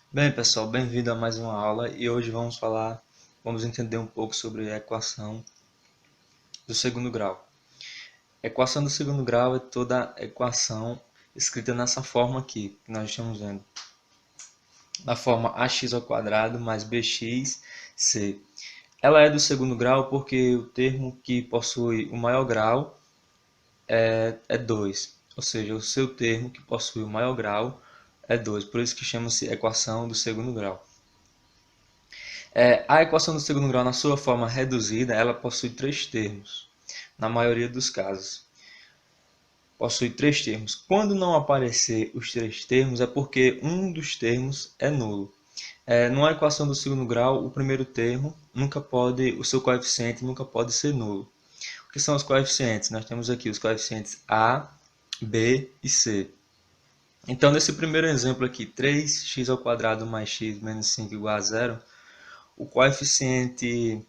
Bem, pessoal, bem-vindo a mais uma aula e hoje vamos entender um pouco sobre a equação do segundo grau. A equação do segundo grau é toda a equação escrita nessa forma aqui, que nós estamos vendo. Na forma ax ao quadrado mais bx, c. Ela é do segundo grau porque o termo que possui o maior grau é 2, ou seja, o seu termo que possui o maior grau é 2, por isso que chama-se equação do segundo grau. A equação do segundo grau, na sua forma reduzida, ela possui três termos, na maioria dos casos. Possui três termos. Quando não aparecer os três termos, é porque um dos termos é nulo. Numa equação do segundo grau, o primeiro termo o seu coeficiente nunca pode ser nulo. O que são os coeficientes? Nós temos aqui os coeficientes A, B e C. Então, nesse primeiro exemplo aqui, 3x² mais x menos 5 igual a zero, o coeficiente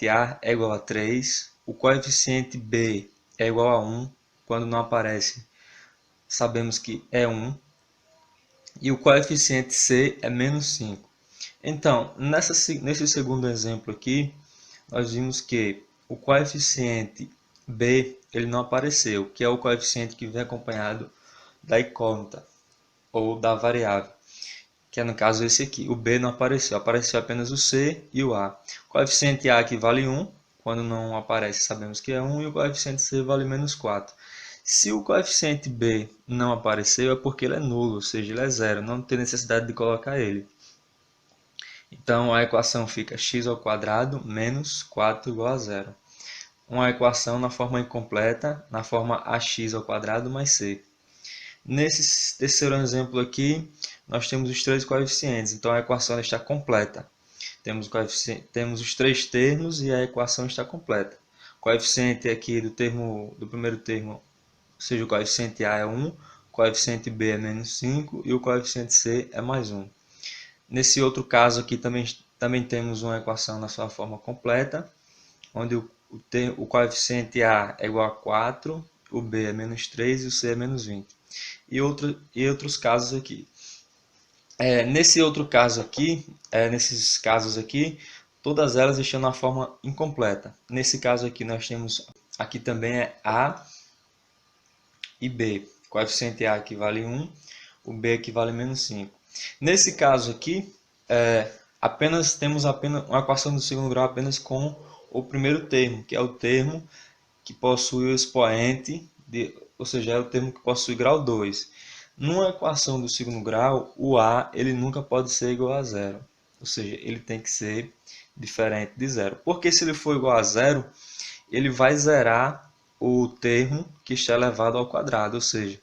A é igual a 3, o coeficiente B é igual a 1, quando não aparece, sabemos que é 1, e o coeficiente C é menos 5. Então, nesse segundo exemplo aqui, nós vimos que o coeficiente B ele não apareceu, que é o coeficiente que vem acompanhado da incógnita ou da variável, que é no caso esse aqui. O B não apareceu, apareceu apenas o C e o A. O coeficiente A aqui vale 1, quando não aparece sabemos que é 1, e o coeficiente C vale menos 4. Se o coeficiente B não apareceu é porque ele é nulo, ou seja, ele é zero, não tem necessidade de colocar ele. Então a equação fica x² menos 4 igual a zero. Uma equação na forma incompleta, na forma ax² mais c. Nesse terceiro exemplo aqui, nós temos os três coeficientes, então a equação está completa. Temos os três termos e a equação está completa. O coeficiente aqui do primeiro termo, ou seja, o coeficiente A é 1, o coeficiente B é menos 5 e o coeficiente C é mais 1. Nesse outro caso aqui também temos uma equação na sua forma completa, onde o coeficiente A é igual a 4, o B é menos 3 e o C é menos 20. E outros casos aqui. Nesses casos aqui, todas elas estão na forma incompleta. Nesse caso aqui, nós temos, aqui também é A e B. O coeficiente A equivale 1, o B equivale a menos 5. Nesse caso aqui, temos apenas uma equação do segundo grau apenas com o primeiro termo, que é o termo que possui o expoente, ou seja, é o termo que possui grau 2. Numa equação do segundo grau, o A ele nunca pode ser igual a zero, ou seja, ele tem que ser diferente de zero. Porque se ele for igual a zero, ele vai zerar o termo que está elevado ao quadrado, ou seja,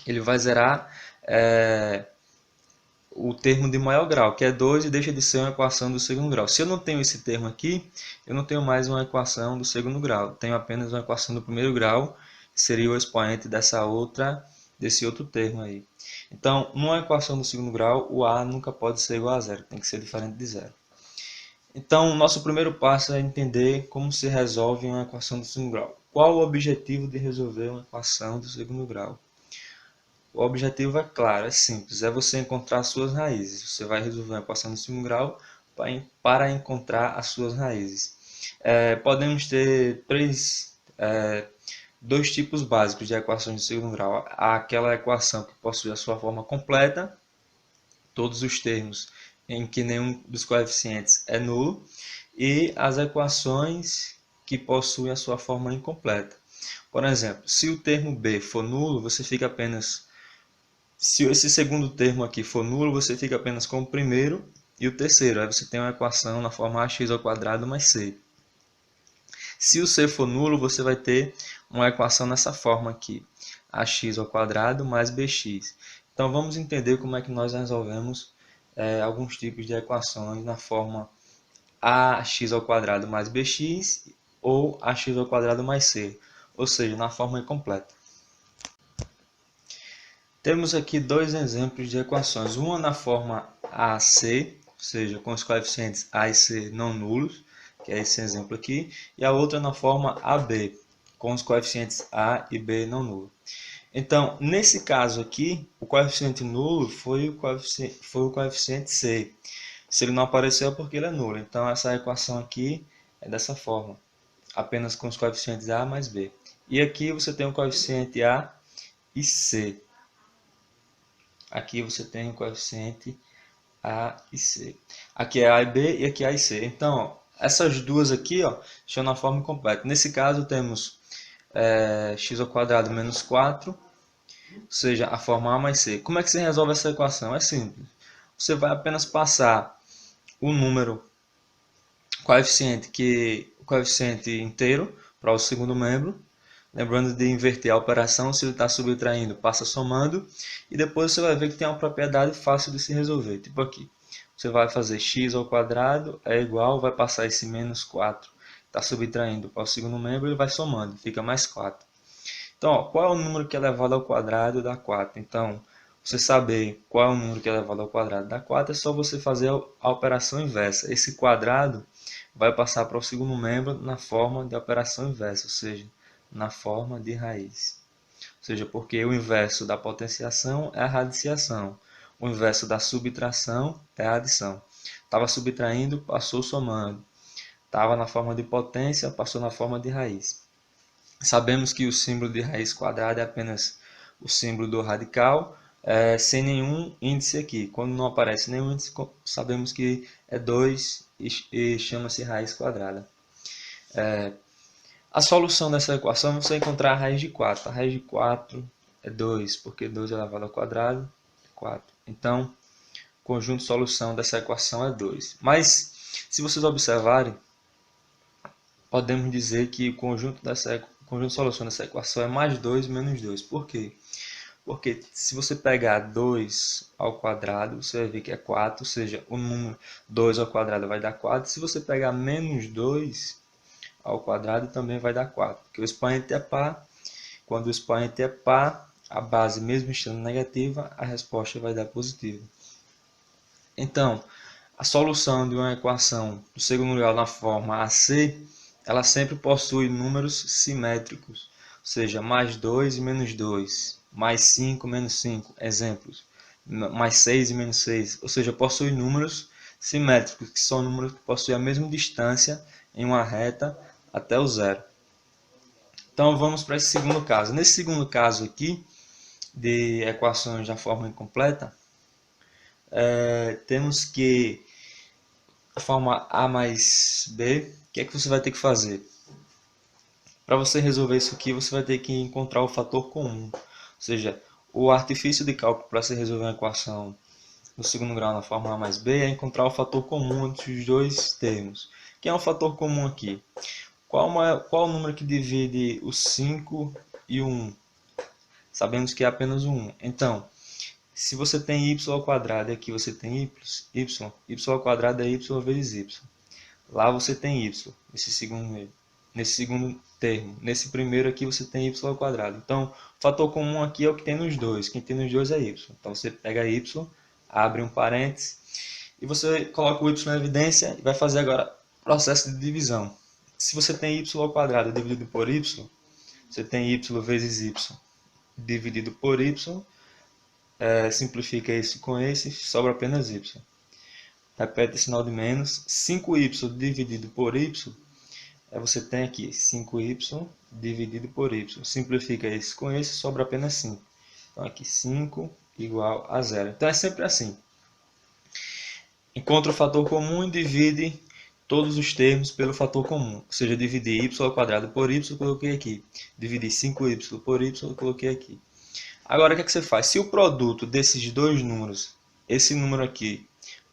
ele vai zerar o termo de maior grau, que é 2, e deixa de ser uma equação do segundo grau. Se eu não tenho esse termo aqui, eu não tenho mais uma equação do segundo grau. Tenho apenas uma equação do primeiro grau, que seria o expoente desse outro termo aí. Então, numa equação do segundo grau, o A nunca pode ser igual a zero, tem que ser diferente de zero. Então, nosso primeiro passo é entender como se resolve uma equação do segundo grau. Qual o objetivo de resolver uma equação do segundo grau? O objetivo é claro, é simples, é você encontrar suas raízes. Você vai resolver uma equação do segundo grau para encontrar as suas raízes. Podemos ter dois tipos básicos de equações de segundo grau. Aquela equação que possui a sua forma completa, todos os termos em que nenhum dos coeficientes é nulo, e as equações que possuem a sua forma incompleta. Por exemplo, se o termo B for nulo, você fica apenas... Se esse segundo termo aqui for nulo, você fica apenas com o primeiro e o terceiro. Aí você tem uma equação na forma ax² mais c. Se o c for nulo, você vai ter uma equação nessa forma aqui, ax² mais bx. Então vamos entender como é que nós resolvemos alguns tipos de equações na forma ax² mais bx ou ax² mais c, ou seja, na forma incompleta. Temos aqui dois exemplos de equações, uma na forma AC, ou seja, com os coeficientes A e C não nulos, que é esse exemplo aqui, e a outra na forma AB, com os coeficientes A e B não nulos. Então, nesse caso aqui, o coeficiente nulo foi o coeficiente C. Se ele não apareceu é porque ele é nulo. Então, essa equação aqui é dessa forma, apenas com os coeficientes A mais B. E aqui você tem o coeficiente A e C. Aqui você tem o coeficiente A e C. Aqui é A e B e aqui é A e C. Então, ó, essas duas aqui ó, estão na forma completa. Nesse caso, temos x ao quadrado menos 4, ou seja, a forma A mais C. Como é que você resolve essa equação? É simples. Você vai apenas passar o número coeficiente inteiro para o segundo membro. Lembrando de inverter a operação, se ele está subtraindo, passa somando. E depois você vai ver que tem uma propriedade fácil de se resolver. Tipo aqui, você vai fazer x ao quadrado é igual, vai passar esse menos 4. Está subtraindo para o segundo membro, ele vai somando, fica mais 4. Então, ó, qual é o número que é elevado ao quadrado dá 4? Então, você saber qual é o número que é elevado ao quadrado dá 4, é só você fazer a operação inversa. Esse quadrado vai passar para o segundo membro na forma de operação inversa, ou seja, na forma de raiz. Ou seja, porque o inverso da potenciação é a radiciação. O inverso da subtração é a adição. Estava subtraindo, passou somando. Estava na forma de potência, passou na forma de raiz. Sabemos que o símbolo de raiz quadrada é apenas o símbolo do radical, sem nenhum índice aqui. Quando não aparece nenhum índice, sabemos que é 2 e chama-se raiz quadrada. A solução dessa equação é você encontrar a raiz de 4. A raiz de 4 é 2, porque 2 elevado ao quadrado é 4. Então, o conjunto de solução dessa equação é 2. Mas, se vocês observarem, podemos dizer que o conjunto de solução dessa equação é mais 2 menos 2. Por quê? Porque se você pegar 2 ao quadrado, você vai ver que é 4, ou seja, o número 2 ao quadrado vai dar 4. Se você pegar menos 2 ao quadrado, também vai dar 4, porque o expoente é par. Quando o expoente é par, a base mesmo estando negativa, a resposta vai dar positiva. Então, a solução de uma equação do segundo grau na forma AC, ela sempre possui números simétricos, ou seja, mais 2 e menos 2, mais 5 menos 5, exemplos, mais 6 e menos 6, ou seja, possui números simétricos, que são números que possuem a mesma distância em uma reta até o zero. Então vamos para esse segundo caso. Nesse segundo caso aqui, de equações da forma incompleta, temos que a forma A mais B, o que é que você vai ter que fazer? Para você resolver isso aqui, você vai ter que encontrar o fator comum. Ou seja, o artifício de cálculo para se resolver uma equação no segundo grau na forma A mais B é encontrar o fator comum entre os dois termos. Quem é o fator comum aqui? Qual o número que divide o 5 e o 1? Sabemos que é apenas o 1. Então, se você tem y ao quadrado e aqui você tem y ao quadrado é y vezes y. Lá você tem y, nesse segundo termo. Nesse primeiro aqui você tem y ao quadrado. Então, o fator comum aqui é o que tem nos dois. Quem tem nos dois é y. Então, você pega y, abre um parênteses, e você coloca o y na evidência e vai fazer agora o processo de divisão. Se você tem y ao quadrado dividido por y, você tem y vezes y dividido por y, simplifica esse com esse, sobra apenas y. Repete o sinal de menos. 5y dividido por y, você tem aqui 5y dividido por y. Simplifica esse com esse, sobra apenas 5. Então aqui 5 igual a 0. Então é sempre assim. Encontra o fator comum e divide todos os termos pelo fator comum. Ou seja, dividir y ao quadrado por y, eu coloquei aqui. Dividir 5y por y, eu coloquei aqui. Agora, o que é que você faz? Se o produto desses dois números, esse número aqui,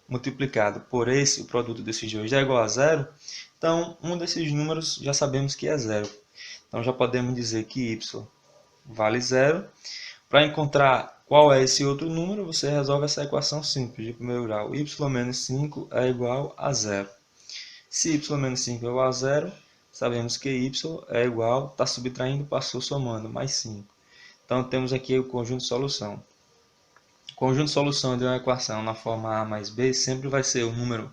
multiplicado por esse, o produto desses dois, é igual a zero, então um desses números já sabemos que é zero. Então já podemos dizer que y vale zero. Para encontrar qual é esse outro número, você resolve essa equação simples de primeiro grau. Y menos 5 é igual a zero. Se y menos 5 é igual a zero, sabemos que y é igual, está subtraindo, passou somando, mais 5. Então temos aqui o conjunto de solução. O conjunto de solução de uma equação na forma A mais B sempre vai ser um número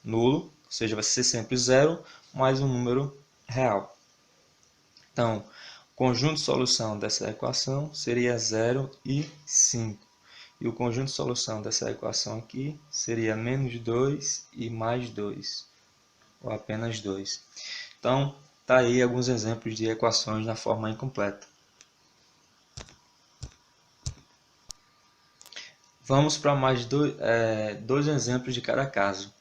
nulo, ou seja, vai ser sempre zero, mais um número real. Então, conjunto de solução dessa equação seria 0 e 5. E o conjunto de solução dessa equação aqui seria menos 2 e mais 2, ou apenas 2. Então, tá aí alguns exemplos de equações na forma incompleta. Vamos para mais dois exemplos de cada caso.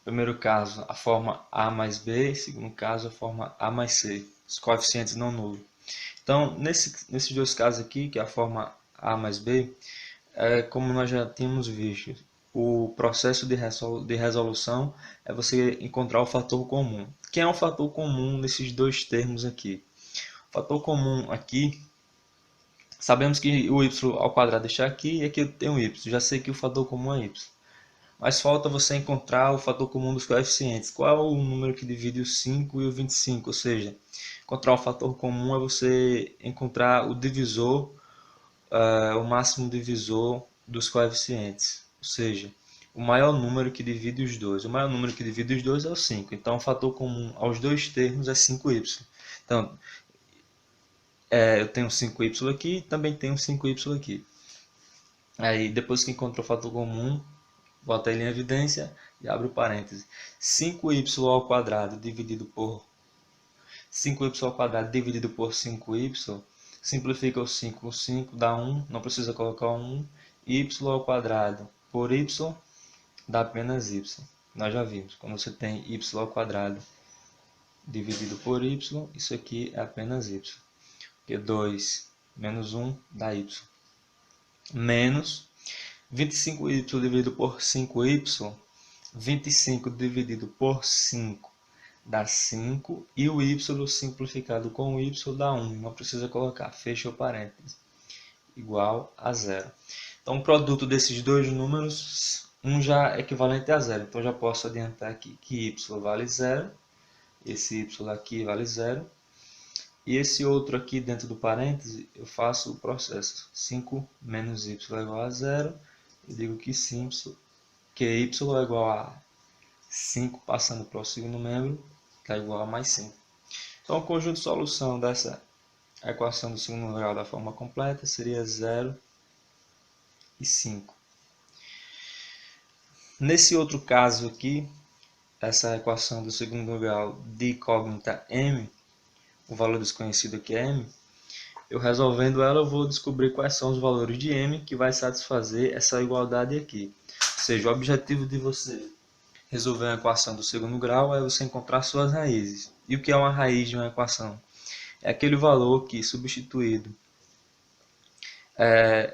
Primeiro caso, a forma A mais B. Segundo caso, a forma A mais C. Os coeficientes não nulos. Então, nesses dois casos aqui, que é a forma A mais B, como nós já tínhamos visto, o processo de resolução é você encontrar o fator comum. Quem é o fator comum nesses dois termos aqui? O fator comum aqui, sabemos que o y ao quadrado está aqui e aqui eu tenho y. Já sei que o fator comum é y. Mas falta você encontrar o fator comum dos coeficientes. Qual é o número que divide o 5 e o 25? Ou seja, encontrar o fator comum é você encontrar o divisor, o máximo divisor dos coeficientes. Ou seja, o maior número que divide os dois. O maior número que divide os dois é o 5. Então, o fator comum aos dois termos é 5y. Então, eu tenho 5y aqui e também tenho 5y aqui. Aí, depois que encontrou o fator comum, bota ele em evidência e abre o parêntese. 5y ao quadrado dividido por 5y ao quadrado dividido por 5y, simplifica o 5 com 5, dá 1, não precisa colocar 1. Y ao quadrado por y dá apenas y. Nós já vimos, quando você tem y ao quadrado dividido por y, isso aqui é apenas y. Porque 2 menos 1 dá y. Menos 25y dividido por 5y, 25 dividido por 5 dá 5, e o y simplificado com o y dá 1, não precisa colocar, fecha o parênteses, igual a 0. Então, o produto desses dois números, um já é equivalente a 0, então já posso adiantar aqui que y vale 0, esse y aqui vale 0, e esse outro aqui dentro do parêntese, eu faço o processo, 5 menos y é igual a 0, eu digo que que y é igual a 5 passando para o segundo membro, que é igual a mais 5. Então, o conjunto de solução dessa equação do segundo grau da forma completa seria 0 e 5. Nesse outro caso aqui, essa equação do segundo grau de incógnita m, o valor desconhecido aqui é m, eu resolvendo ela eu vou descobrir quais são os valores de m que vai satisfazer essa igualdade aqui. Ou seja, o objetivo de você resolver uma equação do segundo grau é você encontrar suas raízes. E o que é uma raiz de uma equação? É aquele valor que, substituído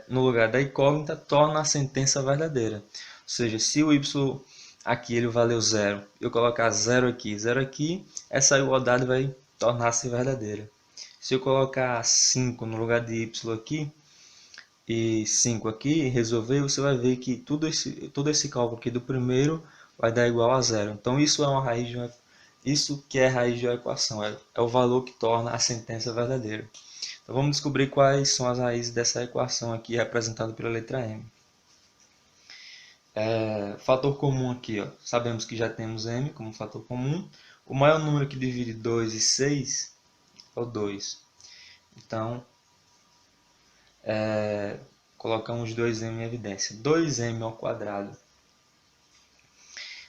no lugar da incógnita, torna a sentença verdadeira. Ou seja, se o y aqui ele valeu 0, eu colocar 0 aqui, essa igualdade vai tornar-se verdadeira. Se eu colocar 5 no lugar de y aqui, e 5 aqui, e resolver, você vai ver que todo esse cálculo aqui do primeiro vai dar igual a 0. Então, isso que é a raiz de uma equação, é o valor que torna a sentença verdadeira. Então, vamos descobrir quais são as raízes dessa equação aqui, representada pela letra m. Fator comum aqui, ó, sabemos que já temos m como fator comum. O maior número que divide 2 e 6 é o 2. Então, colocamos 2m em evidência. 2m ao quadrado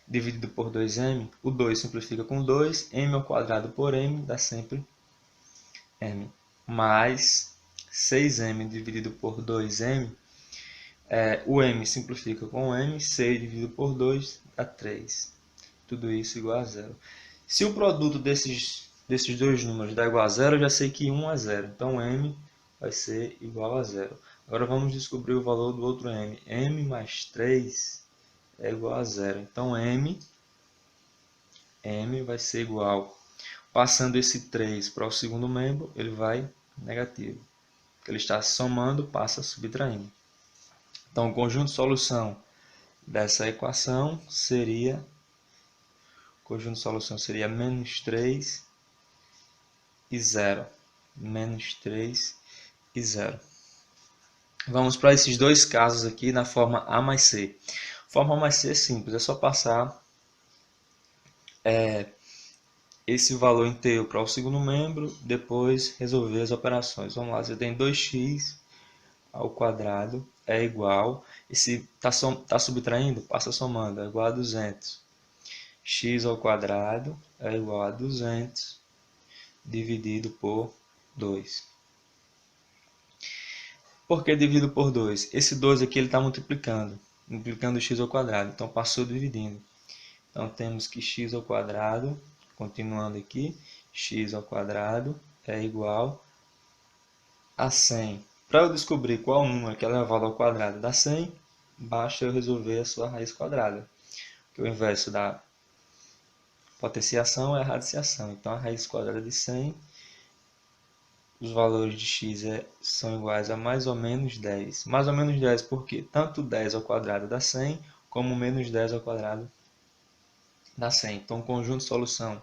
dividido por 2m, o 2 simplifica com 2, m ao quadrado por m dá sempre m, mais 6m dividido por 2m, o m simplifica com m, 6 dividido por 2 dá 3, tudo isso igual a 0. Se o produto desses dois números dá igual a 0, eu já sei que 1 é 0, então m vai ser igual a 0. Agora vamos descobrir o valor do outro m. m mais 3 é igual a 0. Então, m vai ser igual. Passando esse 3 para o segundo membro, ele vai negativo. Porque ele está somando, passa subtraindo. Então, o conjunto de solução dessa equação seria... menos 3 e 0. Menos 3 e 0. Vamos para esses dois casos aqui na forma A mais C. A forma A mais C é simples, é só passar esse valor inteiro para o segundo membro, depois resolver as operações. Vamos lá, você tem 2x ao quadrado é igual, e se está subtraindo, passa somando, é igual a 200. X ao quadrado é igual a 200 dividido por 2. Por que dividido por 2? Esse 2 aqui está multiplicando x ao quadrado, então passou dividindo. Então temos que x ao quadrado, continuando aqui, x ao quadrado é igual a 100. Para eu descobrir qual número que é elevado ao quadrado dá 100, basta eu resolver a sua raiz quadrada. Porque o inverso da potenciação é a radiciação. Então a raiz quadrada de 100, os valores de x são iguais a mais ou menos 10. Mais ou menos 10 porque tanto 10 ao quadrado dá 100, como menos 10 ao quadrado dá 100. Então o conjunto de solução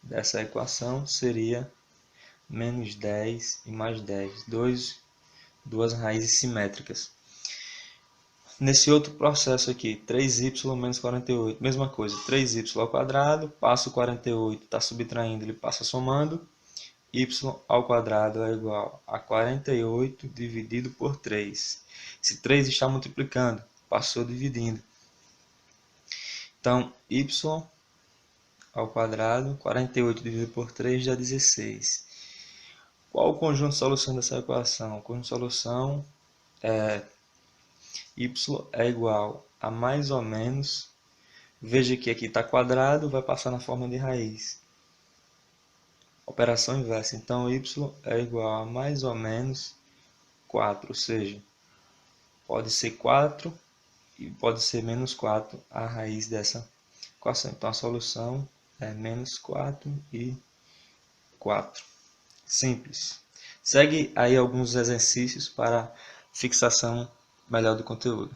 dessa equação seria menos 10 e mais 10. Duas raízes simétricas. Nesse outro processo aqui, 3y menos 48, mesma coisa, 3y ao quadrado, passa o 48, está subtraindo, ele passa somando, y ao quadrado é igual a 48 dividido por 3. Se 3 está multiplicando, passou dividindo. Então, y ao quadrado, 48 dividido por 3 dá 16. Qual o conjunto de solução dessa equação? O conjunto de solução é y é igual a mais ou menos, veja que aqui está quadrado, vai passar na forma de raiz. Operação inversa, então y é igual a mais ou menos 4, ou seja, pode ser 4 e pode ser menos 4 a raiz dessa equação. Então a solução é menos 4 e 4. Simples. Segue aí alguns exercícios para fixação melhor do conteúdo.